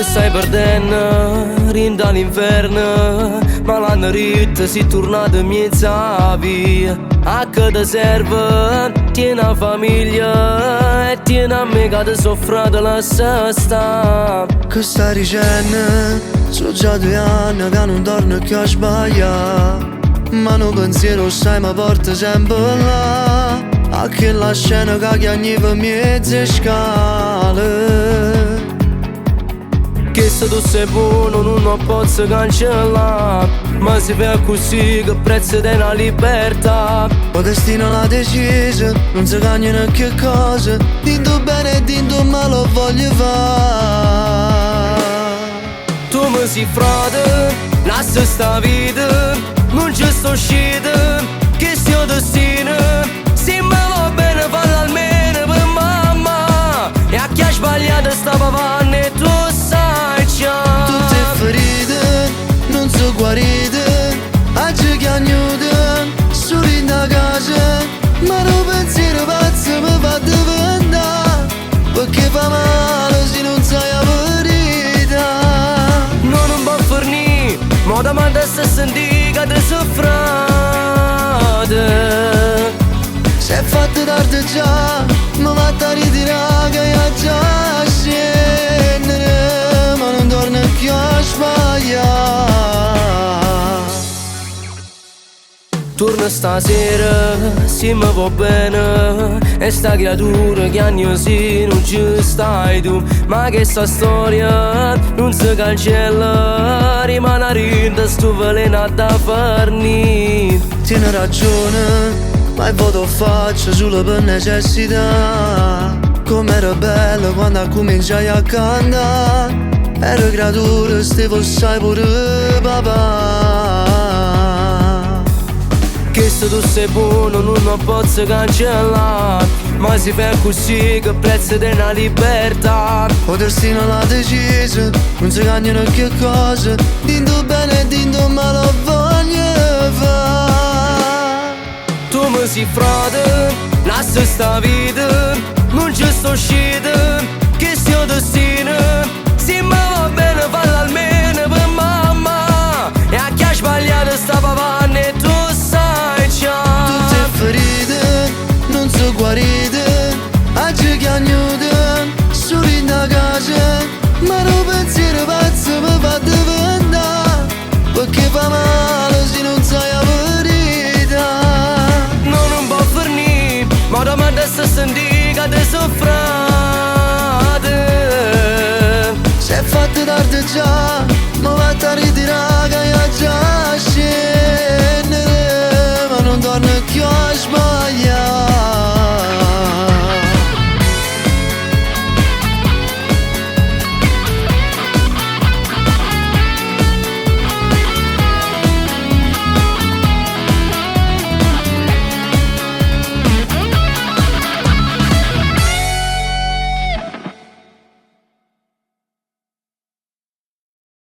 Ti stai perdendo, rinda all'inferno, ma l'hanno ritta si è tornata in mezza via. A che ti serve, tieni la famiglia e tieni a me che ti soffra la sesta. Che stai dicendo? Sono già 2 anni che non torno più a sbagliare, ma no pensiero stai mi porta sempre là. A che la scena che chiagniva mezze scale. Che se tu sei buono non lo posso cancellare, ma si fa così che prezzo della libertà. O destino l'ha deciso, non si cagnano che cosa. Dinto bene e dinto male lo voglio fare. Tu mi sei frate, lascia sta vita, non ci sto uscito, che sia destino. Se me va bene fallo almeno per mamma, e a chi ha sbagliato stava avanti e tu sai già. Tutte ferite, non so guarite, oggi chiagnute, solo in da casa. Ma non pensiero pazzo mi fa diventare, perché fa male se non sai la verità. Non può fornire, ma da me sta sentire che ti soffrate. Se è fatto tardi già, mi va a ritirare che io già scendere, ma non torno più a sbagliare. Torna stasera, se mi va bene, e sta creatura che anni sì non ci stai tu. Ma che sta storia non si cancella, rimane a rinda sto veleno da farni. Tieni ragione, ma il voto faccio solo per necessità. Com'era bello quando cominciai a cantare, ero creatura, stevo sai pure papà. Che se tu sei buono non lo posso cancellare, ma si fa così che prezzo della libertà. O destino l'ha deciso, non si cagnano che cosa. Dinto bene e dinto male lo voglio fare. Tu mi sei frate, lascia sta vita, non ci sto uscito, che sia destino. Se mi va bene fallo almeno per mamma, e a chi ha sbagliato stava avanti e tu sai già. Tutte ferite, non so guarite, oggi chiagnute, solo in da casa. Ma non pensiero pazzo mi fa diventare, perché fa male se non sai la verità. Non può fornire, ma da me sta sentire che ti soffrate. Se è fatto tardi già, mi va a ritirare che io già